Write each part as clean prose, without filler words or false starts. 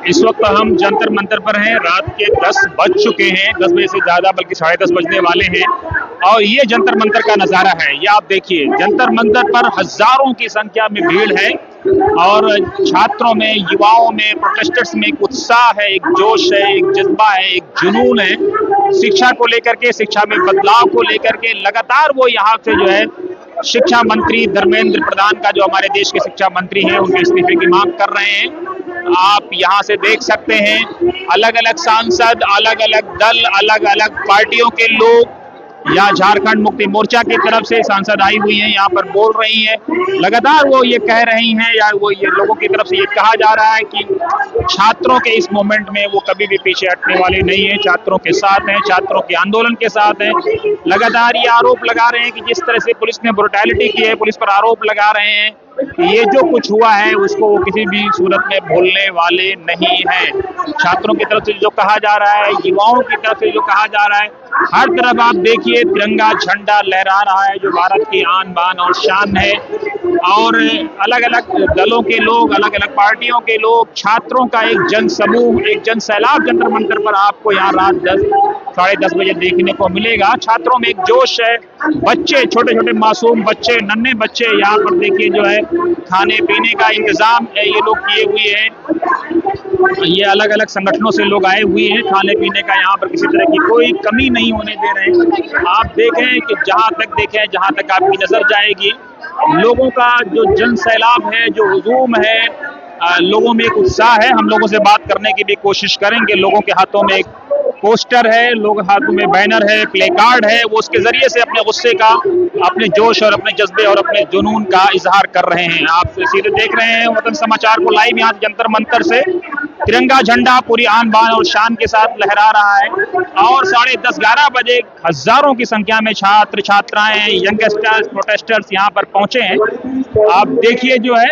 इस वक्त हम जंतर मंतर पर हैं। रात के 10 बज चुके हैं, 10 बजे से ज्यादा बल्कि 10:30 बजने वाले हैं और ये जंतर मंतर का नजारा है। ये आप देखिए, जंतर मंतर पर हजारों की संख्या में भीड़ है और छात्रों में, युवाओं में, प्रोटेस्टर्स में एक उत्साह है, एक जोश है, एक जज्बा है, एक जुनून है शिक्षा को लेकर के, शिक्षा में बदलाव को लेकर के। लगातार वो यहाँ से जो है शिक्षा मंत्री धर्मेंद्र प्रधान का, जो हमारे देश के शिक्षा मंत्री हैं, उनके इस्तीफे की मांग कर रहे हैं। आप यहाँ से देख सकते हैं अलग अलग सांसद, अलग अलग दल, अलग अलग पार्टियों के लोग, या झारखंड मुक्ति मोर्चा की तरफ से सांसद आई हुई हैं, यहाँ पर बोल रही हैं। लगातार वो ये कह रही हैं, या वो ये लोगों की तरफ से ये कहा जा रहा है कि छात्रों के इस मोमेंट में वो कभी भी पीछे हटने वाले नहीं है, छात्रों के साथ हैं, छात्रों के आंदोलन के साथ हैं। लगातार ये आरोप लगा रहे हैं कि जिस तरह से पुलिस ने ब्रुटैलिटी की है, पुलिस पर आरोप लगा रहे हैं ये जो कुछ हुआ है उसको वो किसी भी सूरत में भूलने वाले नहीं है। छात्रों की तरफ से जो कहा जा रहा है, युवाओं की तरफ से जो कहा जा रहा है, हर तरफ आप देखिए तिरंगा झंडा लहरा रहा है, जो भारत की आन बान और शान है। और अलग अलग दलों के लोग, अलग अलग पार्टियों के लोग, छात्रों का एक जन समूह, एक जन सैलाब जंतर मंतर पर आपको यहाँ रात 10-10:30 बजे देखने को मिलेगा। छात्रों में एक जोश है, बच्चे, छोटे छोटे मासूम बच्चे, नन्हे बच्चे यहाँ पर देखिए जो है खाने पीने का इंतजाम ये लोग किए हुए हैं। ये अलग अलग संगठनों से लोग आए हुए हैं, खाने पीने का यहाँ पर किसी तरह की कोई कमी नहीं होने दे रहे हैं। आप देखें कि जहाँ तक देखें, जहाँ तक आपकी नजर जाएगी, लोगों का जो जन सैलाब है, जो हुजूम है, लोगों में एक उत्साह है। हम लोगों से बात करने की भी कोशिश करेंगे। लोगों के हाथों में एक पोस्टर है, लोग हाथों में बैनर है, प्ले कार्ड है, वो उसके जरिए से अपने गुस्से का, अपने जोश और अपने जज्बे और अपने जुनून का इजहार कर रहे हैं। आप सीधे देख रहे हैं वतन समाचार को लाइव यहाँ जंतर मंतर से। तिरंगा झंडा पूरी आन बान और शान के साथ लहरा रहा है और 10:30-11 बजे हजारों की संख्या में छात्र छात्राएं, यंगस्टर्स, प्रोटेस्टर्स यहाँ पर पहुंचे हैं। आप देखिए जो है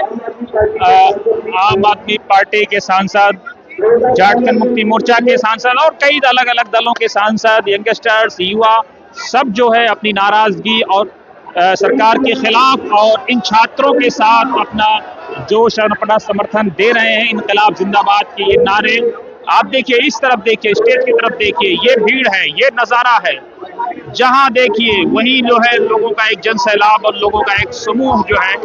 आम आदमी पार्टी के सांसद, झारखंड मुक्ति मोर्चा के सांसद और कई अलग अलग दलों के सांसद, यंगस्टर्स, युवा, सब जो है अपनी नाराजगी और सरकार के खिलाफ और इन छात्रों के साथ अपना जोश और अपना समर्थन दे रहे हैं। इनकलाब जिंदाबाद के ये नारे आप देखिए, इस तरफ देखिए, स्टेज की तरफ देखिए, ये भीड़ है, ये नजारा है। जहां देखिए वहीं जो है लोगों का एक जन सैलाब और लोगों का एक समूह जो है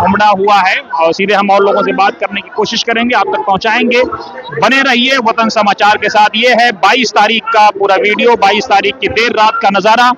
उमड़ा हुआ है। और सीधे हम और लोगों से बात करने की कोशिश करेंगे, आप तक पहुंचाएंगे। बने रहिए वतन समाचार के साथ। ये है 22 तारीख का पूरा वीडियो, 22 तारीख की देर रात का नजारा।